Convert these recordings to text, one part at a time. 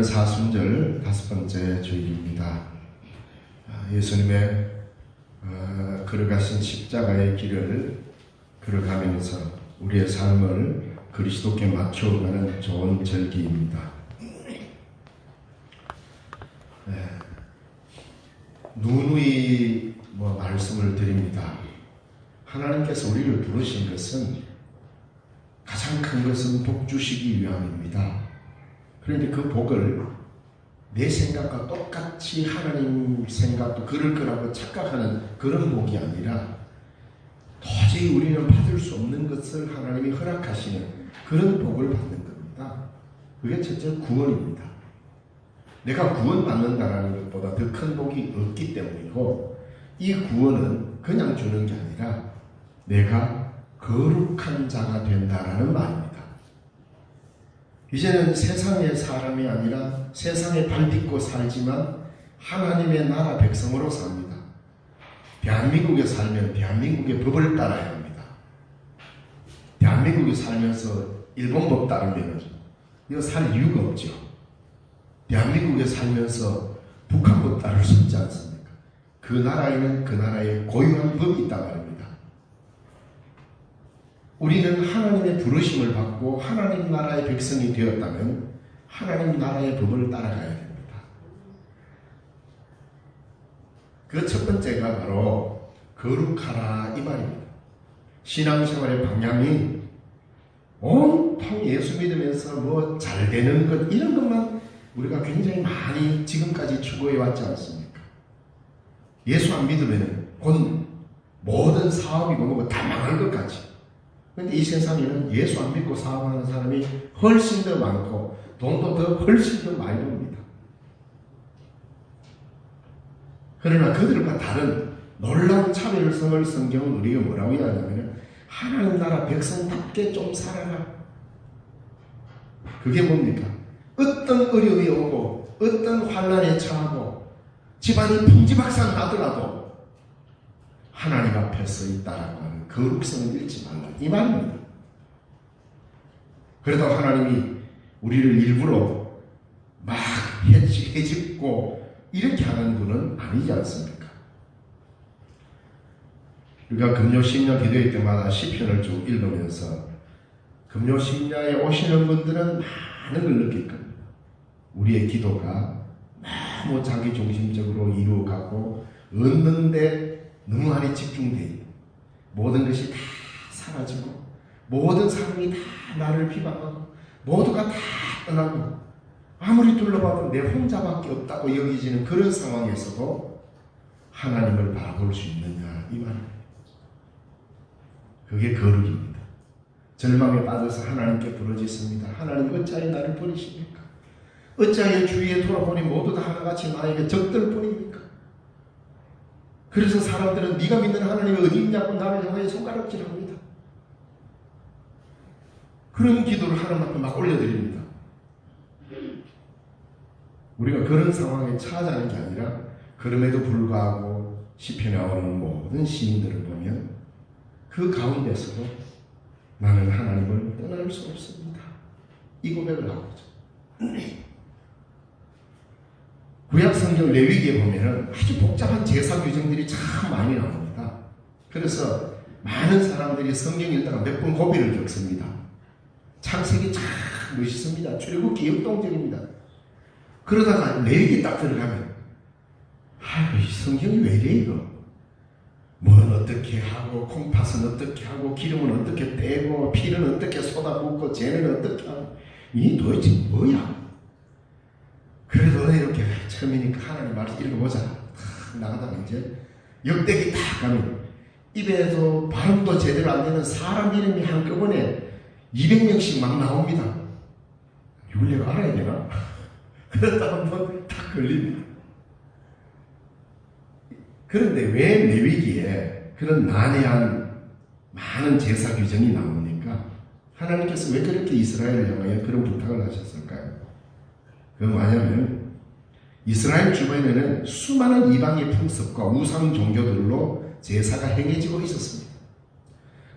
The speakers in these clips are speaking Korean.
오늘은 사순절 5번째 주일입니다. 예수님의 걸어가신 십자가의 길을 걸어가면서 우리의 삶을 그리스도께 맞춰가는 좋은 절기입니다. 누누이 말씀을 드립니다. 하나님께서 우리를 부르신 것은 가장 큰 것은 복 주시기 위함입니다. 그런데 그 복을 내 생각과 똑같이 하나님 생각도 그럴 거라고 착각하는 그런 복이 아니라 도저히 우리는 받을 수 없는 것을 하나님이 허락하시는 그런 복을 받는 겁니다. 그게 첫째 구원입니다. 내가 구원받는다는 것보다 더 큰 복이 없기 때문이고, 이 구원은 그냥 주는 게 아니라 내가 거룩한 자가 된다라는 말입니다. 이제는 세상의 사람이 아니라 세상에 발딛고 살지만 하나님의 나라 백성으로 삽니다. 대한민국에 살면 대한민국의 법을 따라야 합니다. 대한민국에 살면서 일본 법 따르면 이거 살 이유가 없죠. 대한민국에 살면서 북한 법 따를 수 있지 않습니까? 그 나라에는 그 나라의 고유한 법이 있단 말입니다. 우리는 하나님의 부르심을 받고 하나님 나라의 백성이 되었다면 하나님 나라의 법을 따라가야 됩니다. 그 첫 번째가 바로 거룩하라 이 말입니다. 신앙생활의 방향이 온통 예수 믿으면서 잘 되는 것 이런 것만 우리가 굉장히 많이 지금까지 추구해 왔지 않습니까? 예수 안 믿으면 곧 모든 사업이고 다 망할 것 같이. 그런데 이 세상에는 예수 안 믿고 사업하는 사람이 훨씬 더 많고 돈도 더 훨씬 더 많이 봅니다. 그러나 그들과 다른 놀라운 차별성을 성경은 우리가 뭐라고 이야기하냐면 하나님 나라 백성답게 좀 살아라. 그게 뭡니까? 어떤 어려움이 오고 어떤 환난에 처하고 집안이 풍지박산 나더라도 하나님 앞에 서 있다라고 하는 거룩성을 잃지 말라 이 말입니다. 그래도 하나님이 우리를 일부러 막 해집고 이렇게 하는 분은 아니지 않습니까? 우리가 금요신야 기도회 때마다 시편을 쭉 읽으면서 금요신야에 오시는 분들은 많은 걸 느낄 겁니다. 우리의 기도가 너무 자기중심적으로 이루어가고 얻는데 너무 많이 집중되어 있고 모든 것이 다 사라지고 모든 사람이 다 나를 비방하고 모두가 다 떠나고 아무리 둘러봐도 내 혼자밖에 없다고 여기지는 그런 상황에서도 하나님을 바라볼 수 있느냐 이 말입니다. 그게 거룩입니다. 절망에 빠져서 하나님께 부르짖습니다. 하나님 어찌하여 나를 버리십니까? 어찌하여 주위에 돌아보니 모두 다 하나같이 나에게 적들 뿐입니까? 그래서 사람들은 네가 믿는 하나님이 어디 있냐고 나를 향해 손가락질합니다. 그런 기도를 하나님 앞에 막 올려드립니다. 우리가 그런 상황에 처하자는 게 아니라 그럼에도 불구하고 시편에 나오는 모든 시인들을 보면 그 가운데서도 나는 하나님을 떠날 수 없습니다. 이 고백을 하고 있죠. 구약 성경 레위기에 보면은 아주 복잡한 제사 규정들이 참 많이 나옵니다. 그래서 많은 사람들이 성경 읽다가 몇 번 고비를 겪습니다. 창세기 참 멋있습니다. 출애굽기 역동적입니다. 그러다가 레위기 딱 들어가면 이 성경이 왜 이래 이거? 뭔 어떻게 하고 콩팥은 어떻게 하고 기름은 어떻게 떼고 피는 어떻게 쏟아붓고 쟤는 어떻게 하고 이 도대체 뭐야? 그래도 이렇게 처음이니까 하나님 말씀 읽어보자. 나가다가 이제 역대기 딱 가면 입에서 발음도 제대로 안 되는 사람 이름이 한꺼번에 200명씩 막 나옵니다. 이걸 내가 알아야 되나? 그러다 한번 딱 걸립니다. 그런데 왜 레위기에 그런 난해한 많은 제사 규정이 나옵니까? 하나님께서 왜 그렇게 이스라엘을 향하여 그런 부탁을 하셨을까요? 그건 뭐냐면 이스라엘 주변에는 수많은 이방의 풍습과 우상 종교들로 제사가 행해지고 있었습니다.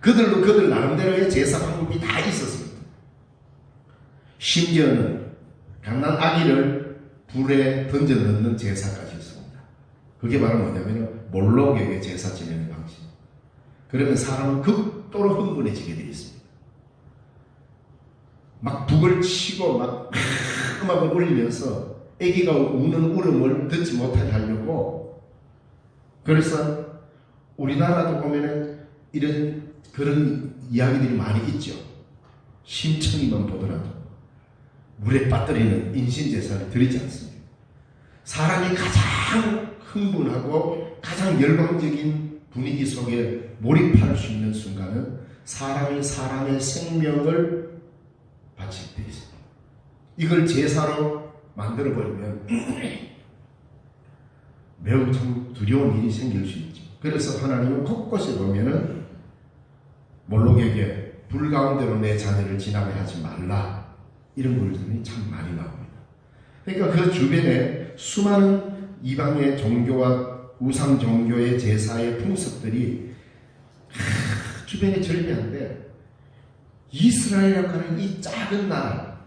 그들 나름대로의 제사 방법이 다 있었습니다. 심지어는 갓난 아기를 불에 던져 넣는 제사까지 있습니다. 그게 바로 뭐냐면 몰록에게 제사 지내는 방식. 그러면 사람은 극도로 흥분해지게 되어 있습니다. 막 북을 치고 막 음악을 울리면서 아기가 우는 울음을 듣지 못하게 하려고. 그래서 우리나라도 보면은 이런 그런 이야기들이 많이 있죠. 심청이만 보더라도 물에 빠뜨리는 인신제사를 드리지 않습니다. 사람이 가장 흥분하고 가장 열광적인 분위기 속에 몰입할 수 있는 순간은 사람이 사람의 생명을 바칠 때 있습니다. 이걸 제사로 만들어버리면 매우 참 두려운 일이 생길 수 있죠. 그래서 하나님은 곳곳에 보면은 몰록에게 불 가운데로 내 자녀를 지나게 하지 말라, 이런 글들이 참 많이 나옵니다. 그러니까 그 주변에 수많은 이방의 종교와 우상 종교의 제사의 풍습들이 주변에 절비한데, 이스라엘이라고 하는 이 작은 나라,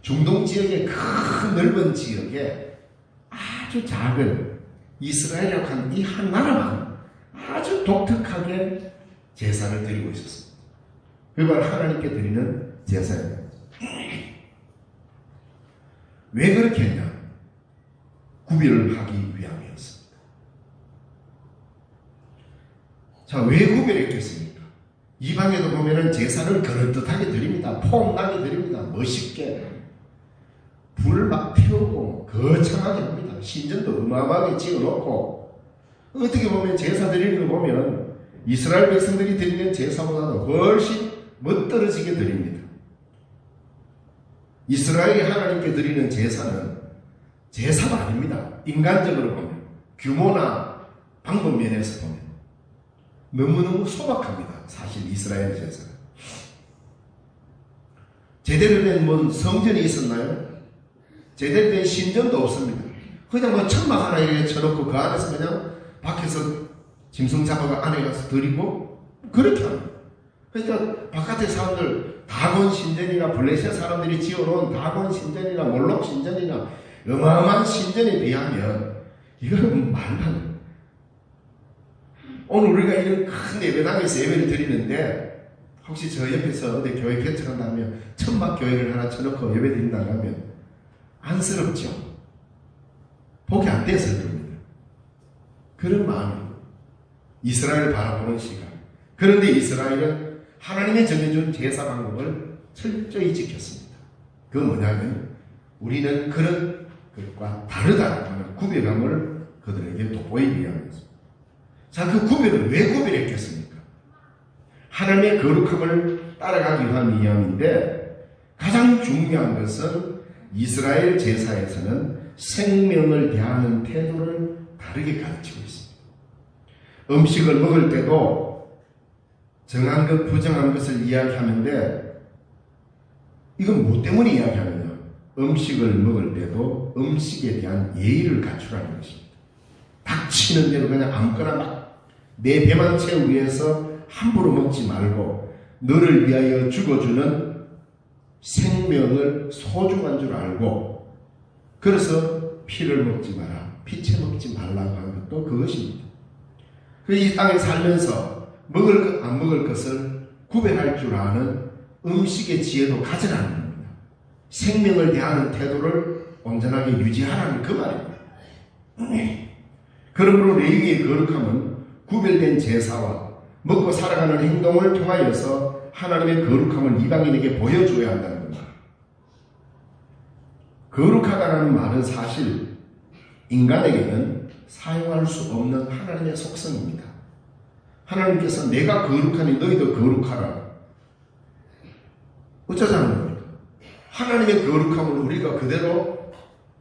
중동 지역의 큰 넓은 지역에 아주 작은 이스라엘이라고 하는 이 한 나라만 아주 독특하게 제사를 드리고 있었습니다. 그걸 하나님께 드리는 제사입니다. 왜 그렇게 했냐? 구별을 하기 위함이었습니다. 자, 왜 구별했겠습니까? 이방에도 보면은 제사를 그럴듯하게 드립니다. 폼나게 드립니다. 멋있게. 불을 막 피우고 거창하게 합니다. 신전도 어마어마하게 지어놓고, 어떻게 보면 제사 드리는 거 보면 이스라엘 백성들이 드리는 제사보다도 훨씬 멋들어지게 드립니다. 이스라엘이 하나님께 드리는 제사는 제사가 아닙니다. 인간적으로 보면, 규모나 방법 면에서 보면 너무너무 소박합니다. 사실 이스라엘 제사는. 제대로 된 뭔 성전이 있었나요? 제대로 된 신전도 없습니다. 그냥 뭐 천막 하나 이렇게 쳐놓고 그 안에서 그냥 밖에서 짐승 잡아가 안에 가서 드리고 그렇게 합니다. 그러니까 바깥의 사람들, 다곤 신전이나 블레셋 사람들이 지어놓은 다곤 신전이나 몰록 신전이나 어마어마한 신전에 비하면 이건 말도 안 돼요. 오늘 우리가 이런 큰 예배당에서 예배를 드리는데, 혹시 저 옆에서 어디 교회 개척한다면 천막 교회를 하나 쳐놓고 예배 드린다고 하면 안쓰럽죠. 보기 안 돼서 그럽니다. 그런 마음이 이스라엘을 바라보는 시각. 그런데 이스라엘은 하나님의 정해준 제사 방법을 철저히 지켰습니다. 그 뭐냐면 우리는 그런 것과 다르다라고 하는 구별감을 그들에게 돋보이기 위함이었습니다. 자, 그 구별을 왜 구별했겠습니까? 하나님의 거룩함을 따라가기 위함인데, 가장 중요한 것은 이스라엘 제사에서는 생명을 대하는 태도를 다르게 가르치고 있습니다. 음식을 먹을 때도 정한 것, 부정한 것을 이야기하는데, 이건 뭐 때문에 이야기하느냐? 음식을 먹을 때도 음식에 대한 예의를 갖추라는 것입니다. 닥치는 대로 그냥 아무거나 막 내 배만 채우기 위해서 함부로 먹지 말고, 너를 위하여 죽어주는 생명을 소중한 줄 알고, 그래서 피를 먹지 마라, 피채 먹지 말라고 하는 것도 그것입니다. 이 땅에 살면서 먹을 것, 안 먹을 것을 구별할 줄 아는 음식의 지혜도 가져라는 겁니다. 생명을 대하는 태도를 온전하게 유지하라는 그 말입니다. 그러므로 레위기의 거룩함은 구별된 제사와 먹고 살아가는 행동을 통하여서 하나님의 거룩함을 이방인에게 보여줘야 한다는 겁니다. 거룩하다는 말은 사실 인간에게는 사용할 수 없는 하나님의 속성입니다. 하나님께서 내가 거룩하니 너희도 거룩하라. 어쩌자는 겁니까? 하나님의 거룩함을 우리가 그대로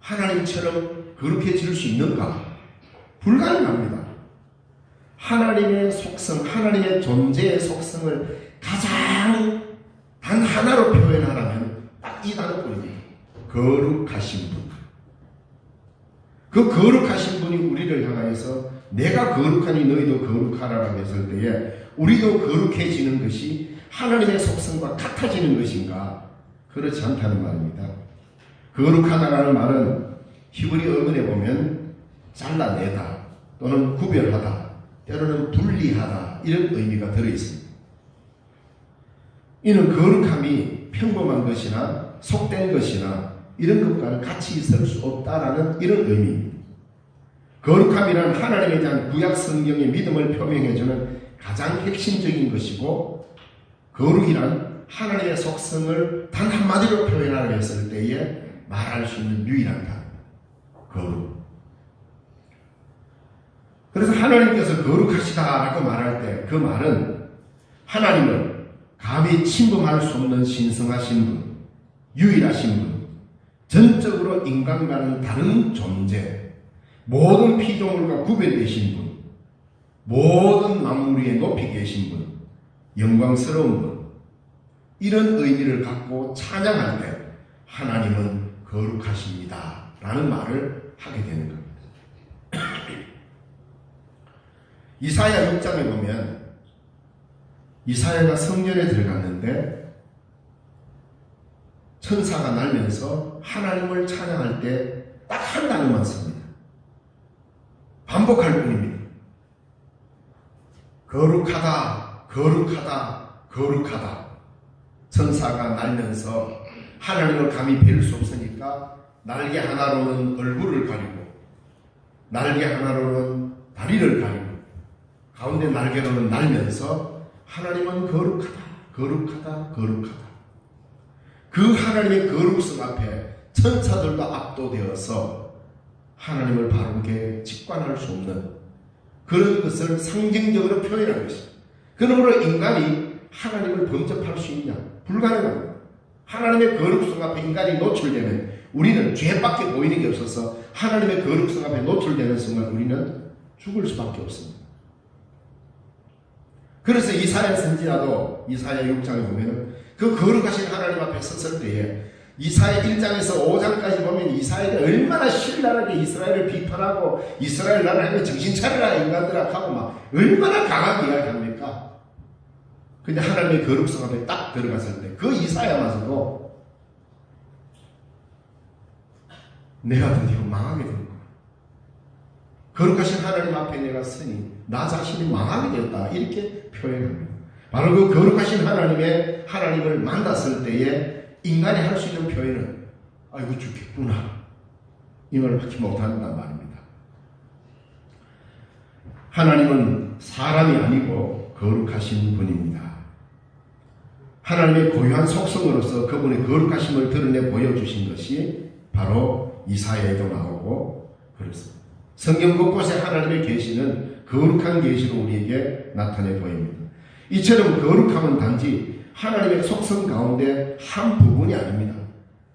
하나님처럼 거룩해질 수 있는가? 불가능합니다. 하나님의 속성, 하나님의 존재의 속성을 가장 단 하나로 표현하라면 딱 이 단어뿐입니다. 거룩하신 분. 그 거룩하신 분이 우리를 향하여서 내가 거룩하니 너희도 거룩하라고 했을 때에 우리도 거룩해지는 것이 하나님의 속성과 같아지는 것인가? 그렇지 않다는 말입니다. 거룩하다라는 말은 히브리 어근에 보면 잘라내다 또는 구별하다 때로는 분리하다 이런 의미가 들어있습니다. 이는 거룩함이 평범한 것이나 속된 것이나 이런 것과는 같이 있을 수 없다라는 이런 의미입니다. 거룩함이란 하나님에 대한 구약 성경의 믿음을 표명해주는 가장 핵심적인 것이고, 거룩이란 하나님의 속성을 단 한마디로 표현하려 했을 때에 말할 수 있는 유일한 단어입니다. 거룩. 그래서 하나님께서 거룩하시다라고 말할 때 그 말은 하나님은 감히 침범할 수 없는 신성하신 분, 유일하신 분, 전적으로 인간과는 다른 존재, 모든 피조물과 구별되신 분, 모든 만물 위에 높이 계신 분, 영광스러운 분, 이런 의미를 갖고 찬양할 때 하나님은 거룩하십니다 라는 말을 하게 되는 겁니다. 이사야 6장에 보면 이사야가 성전에 들어갔는데 천사가 날면서 하나님을 찬양할 때 딱 한 단어만 씁니다. 반복할 뿐입니다. 거룩하다, 거룩하다, 거룩하다. 천사가 날면서 하나님을 감히 뵐 수 없으니까 날개 하나로는 얼굴을 가리고 날개 하나로는 다리를 가리고 가운데 날개로는 날면서 하나님은 거룩하다, 거룩하다, 거룩하다. 그 하나님의 거룩성 앞에 천사들도 압도되어서 하나님을 바르게 직관할 수 없는 그런 것을 상징적으로 표현한 것입니다. 그러므로 인간이 하나님을 범접할 수 있냐? 불가능합니다. 하나님의 거룩성 앞에 인간이 노출되면 우리는 죄밖에 보이는 게 없어서 하나님의 거룩성 앞에 노출되는 순간 우리는 죽을 수밖에 없습니다. 그래서 이사야 선지자도 이사야 6장에 보면 그 거룩하신 하나님 앞에 섰을 때에 이사야 1장에서 5장까지 보면 이사야가 얼마나 신랄하게 이스라엘을 비판하고 이스라엘 나라에 정신 차리라 인간들아 하고 막 얼마나 강하게 이야기합니까? 근데 하나님의 거룩성 앞에 딱 들어갔을 때 그 이사야마저도 내가 드디어 망하게 된 거야. 거룩하신 하나님 앞에 내가 서니 나 자신이 망하게 되었다 이렇게 표현합니다. 바로 그 거룩하신 하나님을 만났을 때에 인간이 할 수 있는 표현은 아이고 죽겠구나 이 말을 하지 못한단 말입니다. 하나님은 사람이 아니고 거룩하신 분입니다. 하나님의 고유한 속성으로서 그분의 거룩하심을 드러내 보여주신 것이 바로 이사야에도 나오고 그렇습니다. 성경 곳곳에 하나님의 계시는 거룩한 계시로 우리에게 나타내 보입니다. 이처럼 거룩함은 단지 하나님의 속성 가운데 한 부분이 아닙니다.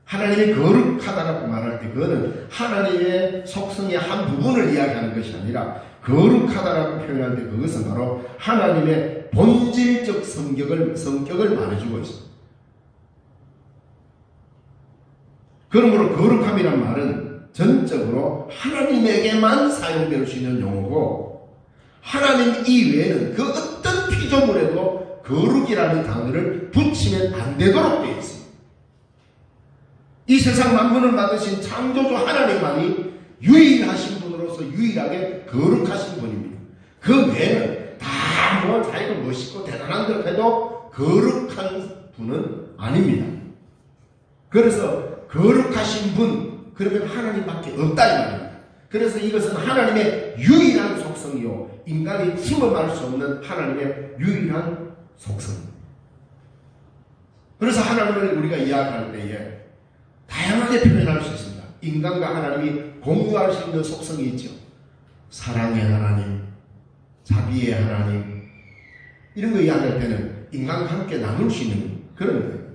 하나님이 거룩하다라고 말할 때 그거는 하나님의 속성의 한 부분을 이야기하는 것이 아니라 거룩하다라고 표현할 때 그것은 바로 하나님의 본질적 성격을 말해주고 있습니다. 그러므로 거룩함이란 말은 전적으로 하나님에게만 사용될 수 있는 용어고 하나님 이외에는 그 어떤 피조물에도 거룩이라는 단어를 붙이면 안 되도록 되어 있습니다. 이 세상 만물을 만드신 창조주 하나님만이 유일하신 분으로서 유일하게 거룩하신 분입니다. 그 외에는 다 뭐 자기가 멋있고 대단한 걸 해도 거룩한 분은 아닙니다. 그래서 거룩하신 분 그러면 하나님밖에 없다 이 말입니다. 그래서 이것은 하나님의 유일한 속성이요 인간이 침범할 수 없는 하나님의 유일한 속성입니다. 그래서 하나님을 우리가 이야기할 때에 다양하게 표현할 수 있습니다. 인간과 하나님이 공유할 수 있는 속성이 있죠. 사랑의 하나님, 자비의 하나님 이런 거 이야기할 때는 인간과 함께 나눌 수 있는 그런 거예요.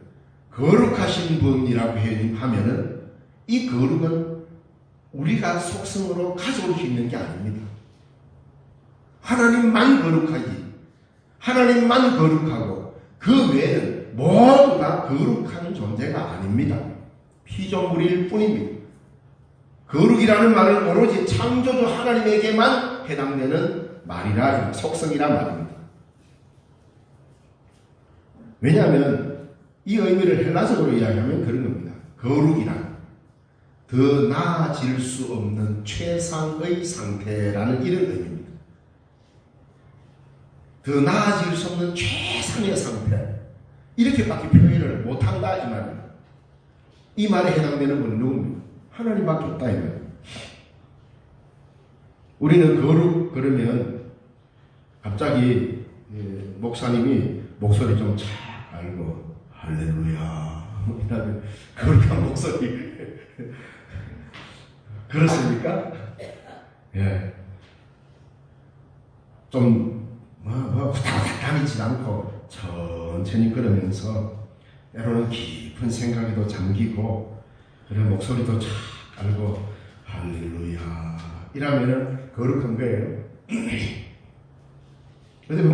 거룩하신 분이라고 하면은 이 거룩은 우리가 속성으로 가져올 수 있는 게 아닙니다. 하나님만 거룩하지 하나님만 거룩하고 그 외에는 모두 다 거룩한 존재가 아닙니다. 피조물일 뿐입니다. 거룩이라는 말은 오로지 창조주 하나님에게만 해당되는 말이라 속성이란 말입니다. 왜냐하면 이 의미를 헬라적으로 이야기하면 그런 겁니다. 거룩이란 더 나아질 수 없는 최상의 상태라는 이런 의미입니다. 더 나아질 수 없는 최상의 상태, 이렇게밖에 표현을 못한다 이 말입니다. 이 말에 해당되는 분은 누굽니까? 하나님밖에 없다 이 말입니다. 우리는 거룩 그러면 갑자기 목사님이 목소리 좀 착 알고 할렐루야 이라는 거룩한 목소리 그렇습니까? 예. 좀 후다닥 다니지 않고 천천히 걸으면서 때로는 깊은 생각에도 잠기고 그런 목소리도 착 알고 할렐루야 이라면은 거룩한 거예요. 그런데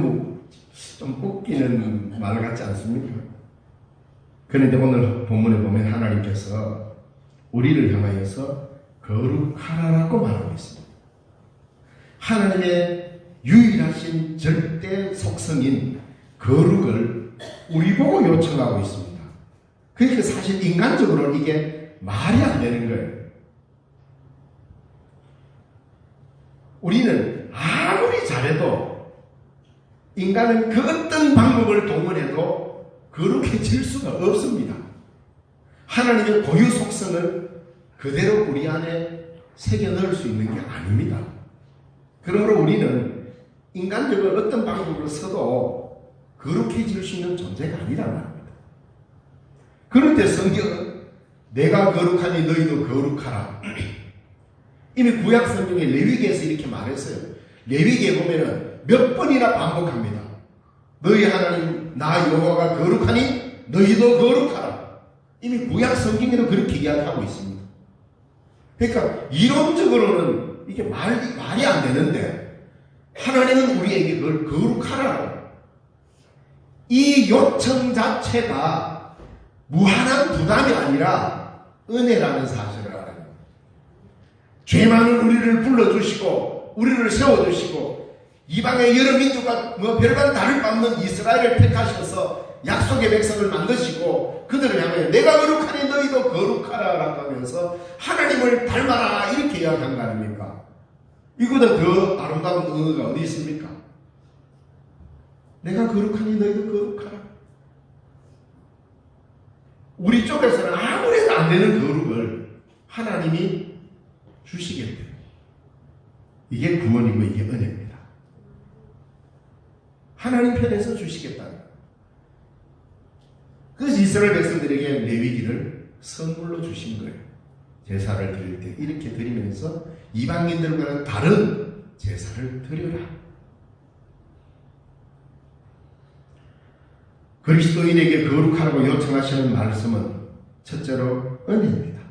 좀 웃기는 말 같지 않습니까? 그런데 오늘 본문에 보면 하나님께서 우리를 향하여서 거룩하라고 말하고 있습니다. 하나님의 유일하신 절대 속성인 거룩을 우리 보고 요청하고 있습니다. 그러니까 사실 인간적으로 이게 말이 안 되는 거예요. 우리는 아무리 잘해도 인간은 그 어떤 방법을 동원해도 거룩해질 수가 없습니다. 하나님의 고유 속성을 그대로 우리 안에 새겨 넣을 수 있는 게 아닙니다. 그러므로 우리는 인간적으로 어떤 방법으로 써도 거룩해질 수 있는 존재가 아니란 말입니다. 그런데 성경은 내가 거룩하니 너희도 거룩하라. 이미 구약 성경에 레위기에서 이렇게 말했어요. 레위기에 보면은 몇 번이나 반복합니다. 너희 하나님 나 여호와가 거룩하니 너희도 거룩하라. 이미 구약 성경에도 그렇게 이야기하고 있습니다. 그러니까 이론적으로는 이게 말이 안 되는데 하나님은 우리에게 그걸 거룩하라고. 이 요청 자체가 무한한 부담이 아니라 은혜라는 사실을 알아요. 죄 많은 우리를 불러주시고 우리를 세워주시고 이방의 여러 민족과 별반 다를 바 없는 이스라엘을 택하셔서 약속의 백성을 만드시고 그들을 향해 내가 거룩하니 너희도 거룩하라라고 하면서 하나님을 닮아라 이렇게 이야기한 거 아닙니까? 이보다 더 아름다운 언어가 어디 있습니까? 내가 거룩하니 너희도 거룩하라. 우리 쪽에서는 아무래도 안 되는 거룩을 하나님이 주시겠대요. 이게 구원이고 이게 은혜입니다. 하나님 편에서 주시겠다는 거예요. 그래서 이스라엘 백성들에게 레위기를 선물로 주신 거예요. 제사를 드릴 때 이렇게 드리면서 이방인들과는 다른 제사를 드려라. 그리스도인에게 거룩하라고 요청하시는 말씀은 첫째로 은혜입니다.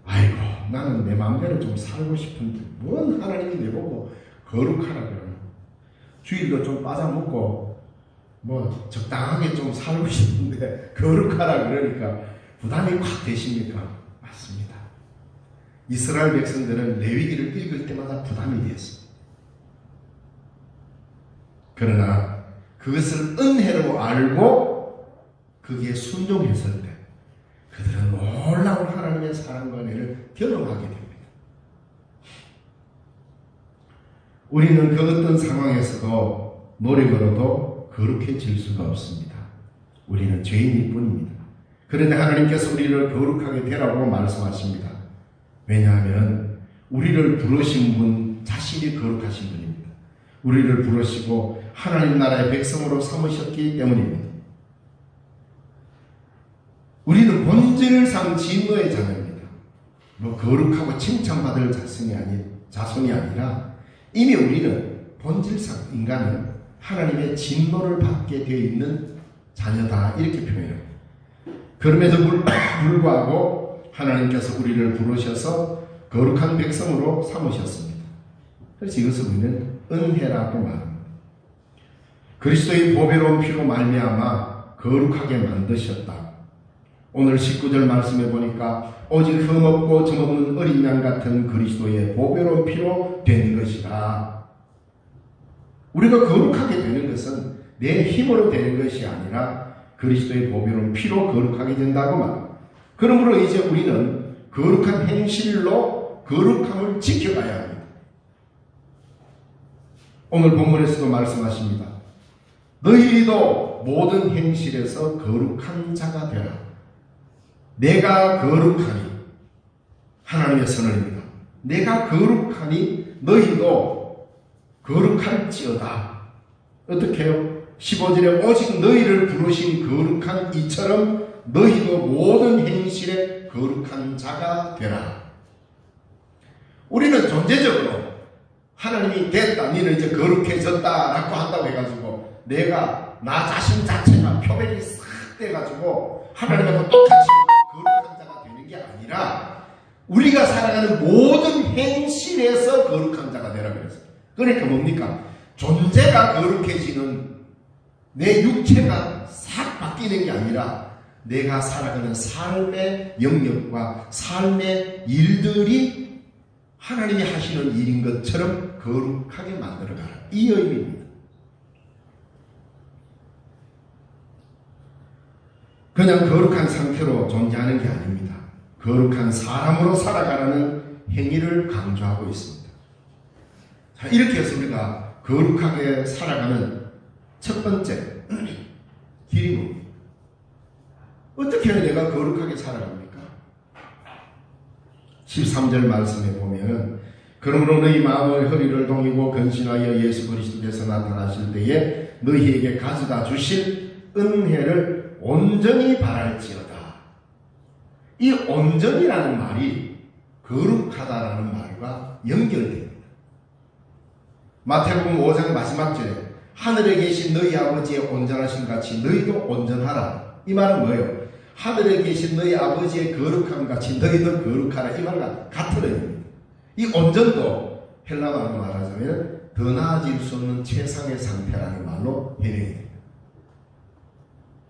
아이고 나는 내 마음대로 좀 살고 싶은데 뭔 하나님이 내보고 거룩하라 그러나. 주일도 좀 빠져먹고 적당하게 좀 살고 싶은데 거룩하라 그러니까 부담이 확 되십니까? 맞습니다. 이스라엘 백성들은 레위기를 읽을 때마다 부담이 되었습니다. 그러나 그것을 은혜로 알고 거기에 순종했을 때 그들은 놀라운 하나님의 사랑과 은혜를 경험하게 됩니다. 우리는 그 어떤 상황에서도 노력으로도 거룩해질 수가 없습니다. 우리는 죄인일 뿐입니다. 그런데 하나님께서 우리를 거룩하게 되라고 말씀하십니다. 왜냐하면 우리를 부르신 분 자신이 거룩하신 분입니다. 우리를 부르시고 하나님 나라의 백성으로 삼으셨기 때문입니다. 우리는 본질상 진노의 자녀입니다. 거룩하고 칭찬받을 자손이 아니라 이미 우리는 본질상 인간은 하나님의 진노를 받게 되어 있는 자녀다 이렇게 표현합니다. 그럼에도 불구하고 하나님께서 우리를 부르셔서 거룩한 백성으로 삼으셨습니다. 그래서 이것을 우리는 은혜라고 말합니다. 그리스도의 보배로운 피로 말미암아 거룩하게 만드셨다. 오늘 19절 말씀해 보니까 오직 흠없고 점없는 어린 양 같은 그리스도의 보배로운 피로 된 것이다. 우리가 거룩하게 되는 것은 내 힘으로 되는 것이 아니라 그리스도의 보배로운 피로 거룩하게 된다고 말합니다. 그러므로 이제 우리는 거룩한 행실로 거룩함을 지켜가야 합니다. 오늘 본문에서도 말씀하십니다. 너희도 모든 행실에서 거룩한 자가 되라. 내가 거룩하니, 하나님의 선언입니다. 내가 거룩하니 너희도 거룩할지어다. 어떻게 해요? 15절에 오직 너희를 부르신 거룩한 이처럼 너희도 모든 행실에 거룩한 자가 되라. 우리는 존재적으로 하나님이 됐다, 너는 이제 거룩해졌다 라고 한다고 해가지고 내가 나 자신 자체가 표백이 싹 돼가지고 하나님하고 똑같이 거룩한 자가 되는 게 아니라 우리가 살아가는 모든 행실에서 거룩한 자가 되라 그랬어요. 그러니까 뭡니까? 존재가 거룩해지는, 내 육체가 싹 바뀌는 게 아니라 내가 살아가는 삶의 영역과 삶의 일들이 하나님이 하시는 일인 것처럼 거룩하게 만들어가라. 이 의미입니다. 그냥 거룩한 상태로 존재하는 게 아닙니다. 거룩한 사람으로 살아가라는 행위를 강조하고 있습니다. 자, 이렇게 해서 우리가 거룩하게 살아가는 첫 번째 길이 뭡니까? 어떻게 해야 내가 거룩하게 살아갑니까? 13절 말씀에 보면 그러므로 너희 마음의 허리를 동이고 근신하여 예수 그리스도께서 나타나실 때에 너희에게 가져다 주실 은혜를 온전히 바랄지어다. 이 온전이라는 말이 거룩하다라는 말과 연결됩니다. 마태복음 5장 마지막 절에 하늘에 계신 너희 아버지의 온전하심 같이 너희도 온전하라. 이 말은 뭐예요? 하늘에 계신 너희 아버지의 거룩함 같이 너희도 거룩하라. 이 말과 같은 의미입니다. 이 온전도 헬라어로 말하자면 더 나아질 수 없는 최상의 상태라는 말로 해석이 됩니다.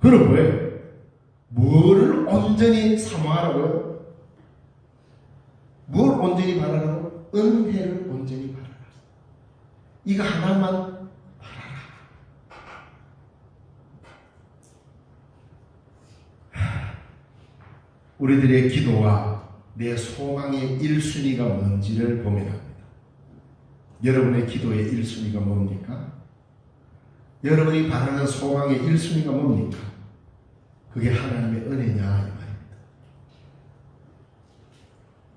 그럼 뭐예요? 뭐를 온전히 사모하라고요? 뭘 온전히 바라라고? 은혜를 온전히 바라라. 이거 하나만 바라라. 우리들의 기도와 내 소망의 1순위가 뭔지를 고민합니다. 여러분의 기도의 1순위가 뭡니까? 여러분이 바라는 소망의 1순위가 뭡니까? 그게 하나님의 은혜냐 이 말입니다.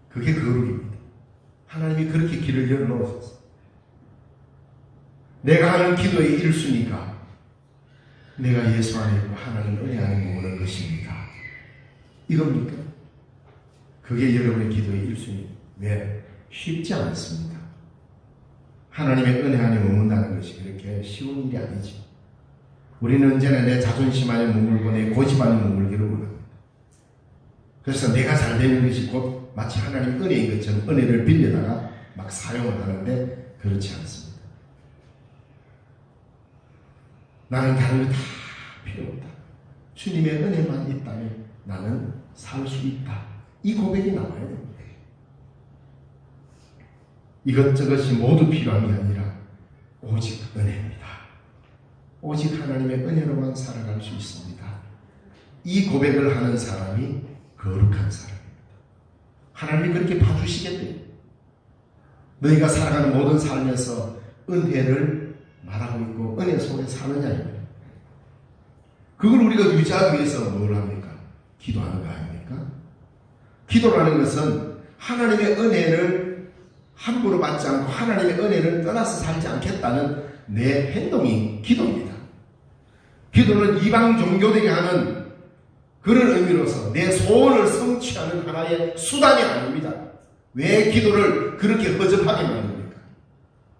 그게 거룩입니다. 하나님이 그렇게 길을 열어놓으셨어요. 내가 하는 기도의 1순위가 내가 예수 안에 있고 하나님 은혜 안에 머무는 것입니다. 이겁니까? 그게 여러분의 기도의 1순위. 왜? 쉽지 않습니다. 하나님의 은혜 안에 머문다는 것이 그렇게 쉬운 일이 아니죠. 우리는 언제나 내 자존심 안에 머물고 내 고집 안에 머물기를 원합니다. 그래서 내가 잘 되는 것이 곧 마치 하나님 은혜인 것처럼 은혜를 빌려다가 막 사용을 하는데 그렇지 않습니다. 나는 다른 거 다 필요 없다. 주님의 은혜만 있다면 나는 살 수 있다. 이 고백이 나와야 됩니다. 이것저것이 모두 필요한 게 아니라 오직 은혜입니다. 오직 하나님의 은혜로만 살아갈 수 있습니다. 이 고백을 하는 사람이 거룩한 사람입니다. 하나님이 그렇게 봐주시겠대요. 너희가 살아가는 모든 삶에서 은혜를 말하고 있고 은혜 속에 사느냐. 그걸 우리가 유지하기 위해서 뭘 합니까? 기도하는 거 아닙니까? 기도라는 것은 하나님의 은혜를 함부로 받지 않고 하나님의 은혜를 떠나서 살지 않겠다는 내 행동이 기도입니다. 기도는 이방 종교들이 하는 그런 의미로서 내 소원을 성취하는 하나의 수단이 아닙니다. 왜 기도를 그렇게 허접하게 만듭니까?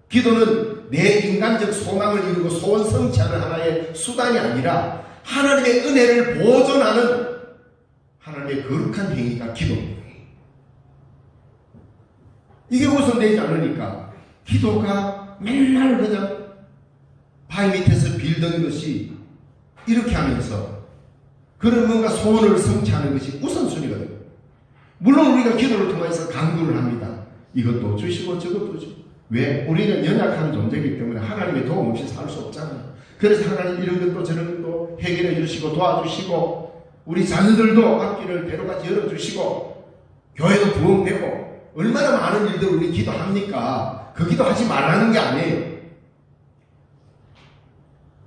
기도는 내 인간적 소망을 이루고 소원 성취하는 하나의 수단이 아니라 하나님의 은혜를 보존하는 하나님의 거룩한 행위가 기도입니다. 이게 우선되지 않으니까 기도가 맨날 그냥 바위 밑에서 빌던 것이 이렇게 하면서 그런 뭔가 소원을 성취하는 것이 우선순위거든요. 물론 우리가 기도를 통해서 강구를 합니다. 이것도 주시고 저것도 주시고. 왜? 우리는 연약한 존재이기 때문에 하나님의 도움 없이 살 수 없잖아요. 그래서 하나님 이런 것도 저런 것도 해결해 주시고 도와주시고 우리 자녀들도 앞길을 대로까지 열어주시고 교회도 부흥되고 얼마나 많은 일들 우리 기도합니까? 그 기도 하지 말라는 게 아니에요.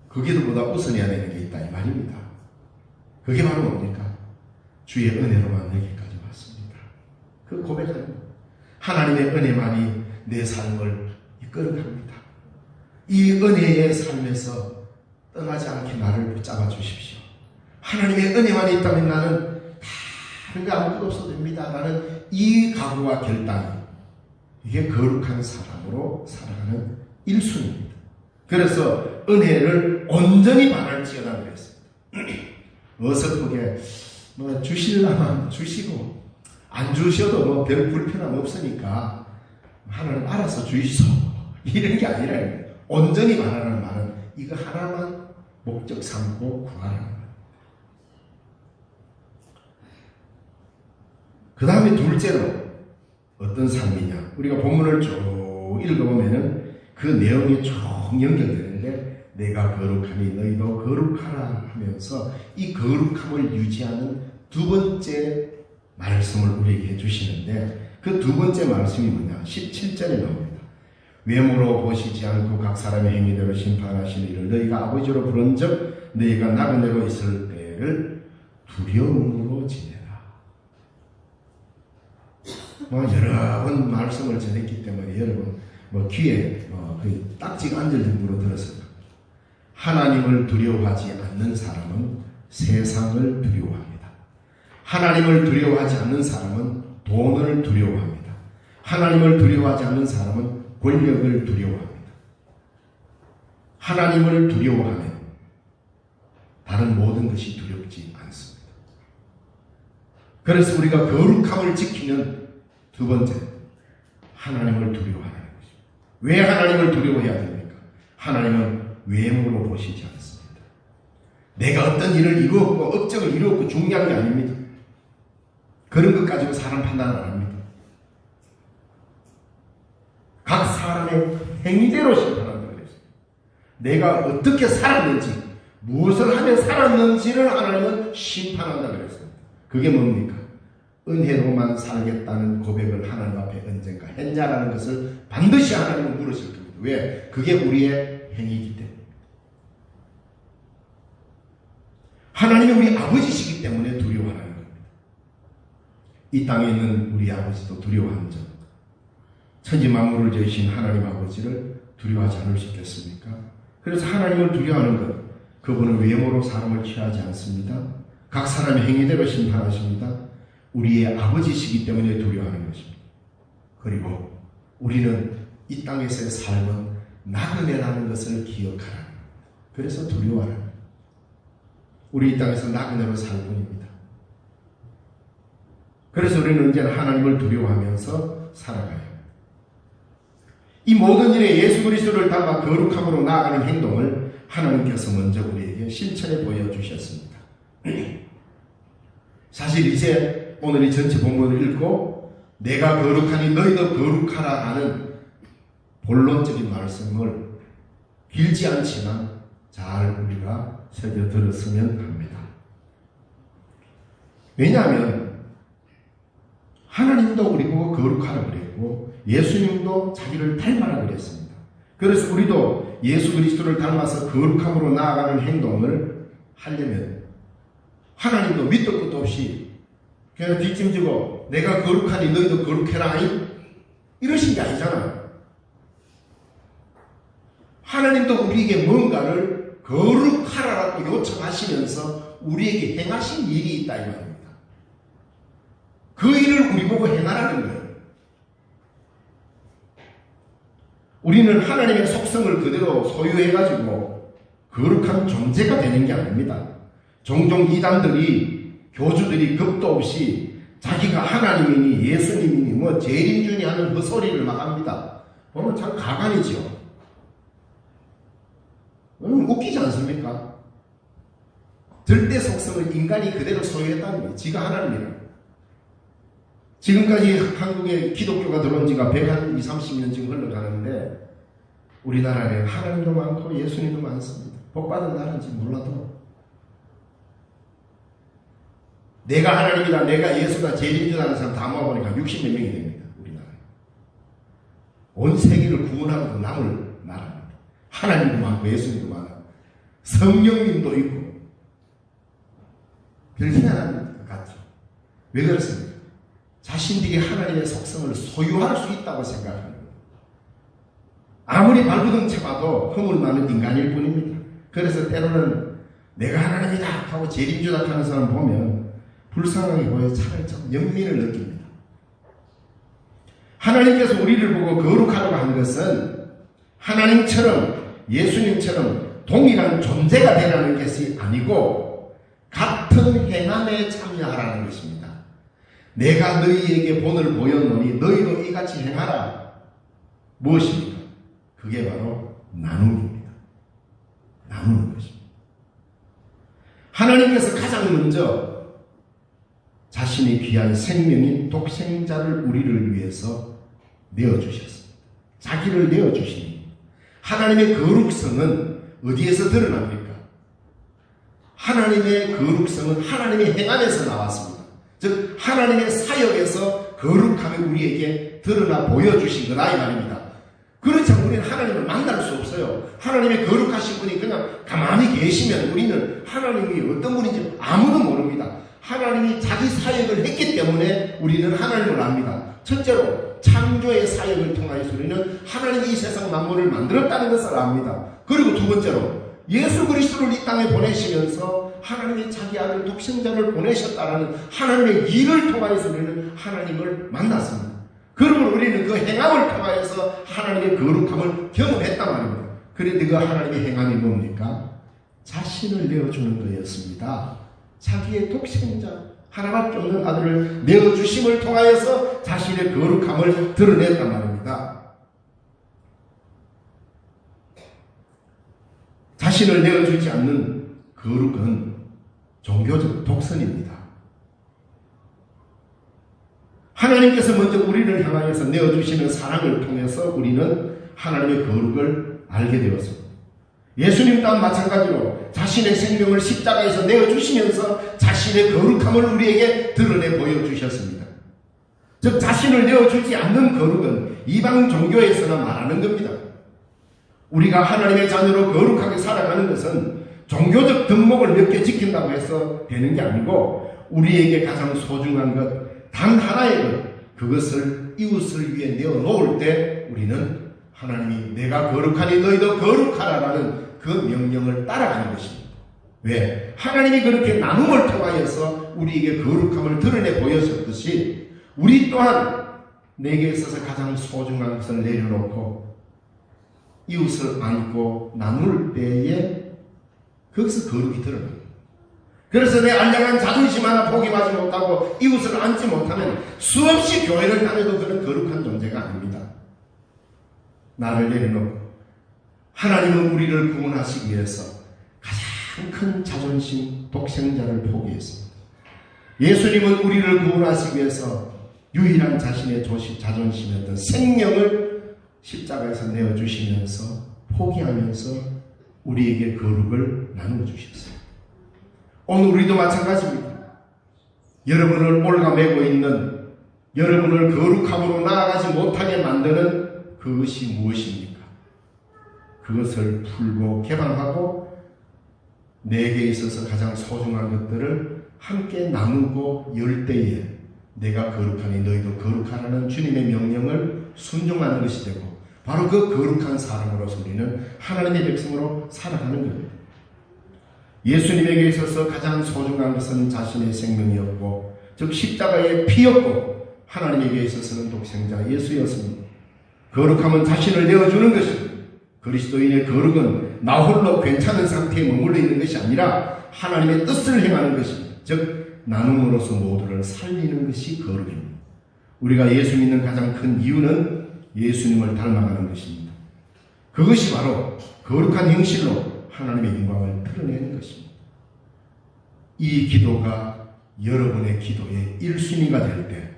그 기도보다 우선해야 되는 게 있다 이 말입니다. 그게 바로 뭡니까? 주의 은혜로만 여기까지 왔습니다. 그 고백하는 하나님의 은혜만이 내 삶을 이끌어갑니다. 이 은혜의 삶에서 떠나지 않게 나를 붙잡아 주십시오. 하나님의 은혜만이 있다면 나는 다른 거 아무것도 없어도 됩니다. 라는 이 각오와 결단이 이게 거룩한 사람으로 살아가는 1순위입니다. 그래서 은혜를 온전히 받을지어다 그랬습니다. 어설프게 뭐 주시려면 주시고 안 주셔도 뭐 별 불편함 없으니까 하나님 알아서 주이소 이런 게 아니라 온전히 말하는 말은 이거 하나만 목적 삼고 구하라는 거예요. 그 다음에 둘째로 어떤 삶이냐, 우리가 본문을 쭉 읽어보면은 그 내용이 쭉 연결되는데 내가 거룩하니 너희도 거룩하라 하면서 이 거룩함을 유지하는 두 번째 말씀을 우리에게 해주시는데 그 두 번째 말씀이 뭐냐, 17절에 나옵니다. 외모로 보시지 않고 각 사람의 행위대로 심판하시는 이를 너희가 아버지로 부른즉 너희가 나그네로 있을 때를 두려움으로 지내라. 여러 번 말씀을 전했기 때문에 여러분 귀에 그 딱지가 앉을 정도로 들었습니다. 하나님을 두려워하지 않는 사람은 세상을 두려워합니다. 하나님을 두려워하지 않는 사람은 돈을 두려워합니다. 하나님을 두려워하지 않는 사람은 권력을 두려워합니다. 하나님을 두려워하면 다른 모든 것이 두렵지 않습니다. 그래서 우리가 거룩함을 지키는 두 번째, 하나님을 두려워하는 것입니다. 왜 하나님을 두려워해야 됩니까? 하나님은 외모로 보시지 않습니다. 내가 어떤 일을 이루었고 업적을 이루었고 중요한 게 아닙니다. 그런 것 가지고 사람 판단 안 합니다. 각 사람의 행위대로 심판한다 그랬어요. 내가 어떻게 살았는지, 무엇을 하며 살았는지를 하나님은 심판한다 그랬습니다. 그게 뭡니까? 은혜로만 살겠다는 고백을 하나님 앞에 언젠가 했냐라는 것을 반드시 하나님은 물으실 겁니다. 왜? 그게 우리의 행위이기 때문에. 하나님이 우리 아버지시기 때문에 두려워하는 겁니다. 이 땅에 있는 우리 아버지도 두려워하는 점. 천지 만물을 지으신 하나님 아버지를 두려워하지 않을 수 있겠습니까? 그래서 하나님을 두려워하는 것, 그분은 외모로 사람을 취하지 않습니다. 각 사람의 행위대로 심판하십니다. 우리의 아버지시기 때문에 두려워하는 것입니다. 그리고 우리는 이 땅에서의 삶은 나그네라는 것을 기억하라. 그래서 두려워하라. 우리 이 땅에서 나그네로 살 뿐입니다. 그래서 우리는 언제나 하나님을 두려워하면서 살아가요. 이 모든 일에 예수 그리스도를 닮아 거룩함으로 나아가는 행동을 하나님께서 먼저 우리에게 실천해 보여주셨습니다. 사실 이제 오늘 이 전체 본문을 읽고 내가 거룩하니 너희도 거룩하라 하는 본론적인 말씀을 길지 않지만 잘 우리가 새겨 들었으면 합니다. 왜냐하면 하나님도 우리 보고 거룩하라 그랬고 예수님도 자기를 닮아라 그랬습니다. 그래서 우리도 예수 그리스도를 닮아서 거룩함으로 나아가는 행동을 하려면 하나님도 밑도 끝도 없이 그냥 뒷짐지고 내가 거룩하니 너희도 거룩해라 이러신 게 아니잖아요. 하나님도 우리에게 뭔가를 거룩하라고 요청하시면서 우리에게 행하신 일이 있다 이 말입니다. 그 일을 우리 보고 행하라는 거예요. 우리는 하나님의 속성을 그대로 소유해가지고 거룩한 존재가 되는 게 아닙니다. 종종 이단들이 교주들이 겁도 없이 자기가 하나님이니 예수님이니 뭐 재림주니 하는 헛소리를 막 합니다. 보면 참 가관이죠. 웃기지 않습니까? 절대 속성을 인간이 그대로 소유했다는 거예요. 지가 하나님이라는. 지금까지 한국에 기독교가 들어온 지가 120, 30년 지금 흘러가는데 우리나라에 하나님도 많고 예수님도 많습니다. 복받은 나라인지 몰라도 내가 하나님이다, 내가 예수다, 재림주다는 사람 다 모아보니까 60몇 명이 됩니다. 우리나라에. 온 세계를 구원하고도 남을 나라입니다. 하나님도 많고 예수님도 많아. 성령님도 있고. 별 희한한 것 같죠. 왜 그렇습니까? 자신들이 하나님의 속성을 소유할 수 있다고 생각하는 거예요. 아무리 발버둥 쳐봐도 허물 많은 인간일 뿐입니다. 그래서 때로는 내가 하나님이다 하고 재림주다 하는 사람 보면 불쌍하게 보여 차라리 좀 연민을 느낍니다. 하나님께서 우리를 보고 거룩하라고 한 것은 하나님처럼 예수님처럼 동일한 존재가 되라는 것이 아니고 같은 행함에 참여하라는 것입니다. 내가 너희에게 본을 보였노니 너희도 이같이 행하라. 무엇입니까? 그게 바로 나눔입니다. 나누는 것입니다. 하나님께서 가장 먼저 자신의 귀한 생명인 독생자를 우리를 위해서 내어주셨습니다. 자기를 내어주시니 하나님의 거룩성은 어디에서 드러납니까? 하나님의 거룩성은 하나님의 행함에서 나왔습니다. 즉 하나님의 사역에서 거룩함이 우리에게 드러나 보여주신 거다 이 말입니다. 그렇지 않으면 우리는 하나님을 만날 수 없어요. 하나님의 거룩하신 분이 그냥 가만히 계시면 우리는 하나님이 어떤 분인지 아무도 모릅니다. 하나님이 자기 사역을 했기 때문에 우리는 하나님을 압니다. 첫째로 창조의 사역을 통하여서 우리는 하나님이 이 세상 만물을 만들었다는 것을 압니다. 그리고 두 번째로 예수 그리스도를 이 땅에 보내시면서 하나님이 자기 아들 독생자를 보내셨다는 하나님의 일을 통하여서 우리는 하나님을 만났습니다. 그러면 우리는 그 행함을 통하여서 하나님의 거룩함을 경험했단 말입니다. 그런데 그 하나님의 행함이 뭡니까? 자신을 내어주는 거였습니다. 자기의 독생자 하나밖에 없는 아들을 내어주심을 통하여서 자신의 거룩함을 드러냈단 말입니다. 자신을 내어주지 않는 거룩은 종교적 독선입니다. 하나님께서 먼저 우리를 향하여서 내어주시는 사랑을 통해서 우리는 하나님의 거룩을 알게 되었습니다. 예수님 또한 마찬가지로 자신의 생명을 십자가에서 내어주시면서 자신의 거룩함을 우리에게 드러내 보여주셨습니다. 즉 자신을 내어주지 않는 거룩은 이방 종교에서나 말하는 겁니다. 우리가 하나님의 자녀로 거룩하게 살아가는 것은 종교적 덕목을 몇 개 지킨다고 해서 되는 게 아니고 우리에게 가장 소중한 것 단 하나의 것, 그것을 이웃을 위해 내어놓을 때 우리는 하나님이 내가 거룩하니 너희도 거룩하라라는 그 명령을 따라가는 것입니다. 왜? 하나님이 그렇게 나눔을 통하여서 우리에게 거룩함을 드러내 보여줬듯이 우리 또한 내게 있어서 가장 소중한 것을 내려놓고 이웃을 안고 나눌 때에 거기서 거룩이 드러납니다. 그래서 내 알량한 자존심 하나 포기하지 못하고 이웃을 안지 못하면 수없이 교회를 다녀도 그런 거룩한 존재가 아닙니다. 나를 내려놓고 하나님은 우리를 구원하시기 위해서 가장 큰 자존심 독생자를 포기했습니다. 예수님은 우리를 구원하시기 위해서 유일한 자신의 자존심이었던 생명을 십자가에서 내어주시면서 포기하면서 우리에게 거룩을 나눠주셨어요. 오늘 우리도 마찬가지입니다. 여러분을 올가매고 있는 여러분을 거룩함으로 나아가지 못하게 만드는 그것이 무엇입니까? 그것을 풀고 개방하고 내게 있어서 가장 소중한 것들을 함께 나누고 열 때에 내가 거룩하니 너희도 거룩하라는 주님의 명령을 순종하는 것이 되고 바로 그 거룩한 사람으로서 우리는 하나님의 백성으로 살아가는 겁니다. 예수님에게 있어서 가장 소중한 것은 자신의 생명이었고 즉 십자가의 피였고 하나님에게 있어서는 독생자 예수였습니다. 거룩함은 자신을 내어주는 것입니다. 그리스도인의 거룩은 나 홀로 괜찮은 상태에 머물러 있는 것이 아니라 하나님의 뜻을 행하는 것입니다. 즉 나눔으로서 모두를 살리는 것이 거룩입니다. 우리가 예수 믿는 가장 큰 이유는 예수님을 닮아가는 것입니다. 그것이 바로 거룩한 행실로 하나님의 영광을 드러내는 것입니다. 이 기도가 여러분의 기도의 1순위가 될 때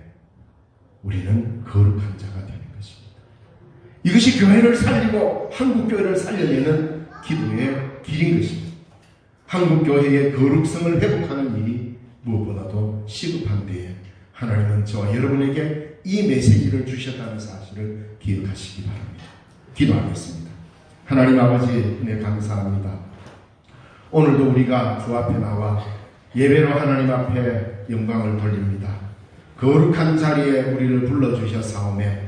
우리는 거룩한 자가 되는 것입니다. 이것이 교회를 살리고 한국교회를 살려내는 기도의 길인 것입니다. 한국교회의 거룩성을 회복하는 일이 무엇보다도 시급한 때에 하나님은 저와 여러분에게 이 메시지를 주셨다는 사실을 기억하시기 바랍니다. 기도하겠습니다. 하나님 아버지 은혜 감사합니다. 오늘도 우리가 주 앞에 나와 예배로 하나님 앞에 영광을 돌립니다. 거룩한 자리에 우리를 불러주셨사오매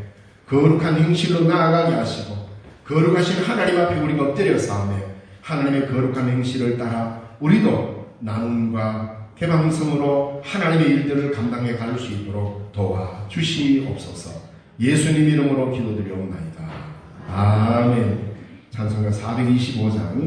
거룩한 행실로 나아가게 하시고 거룩하신 하나님 앞에 우리가 엎드려사오매 하나님의 거룩한 행실을 따라 우리도 나눔과 개방성으로 하나님의 일들을 감당해 갈 수 있도록 도와주시옵소서. 예수님 이름으로 기도드리옵나이다. 아멘. 찬송가 425장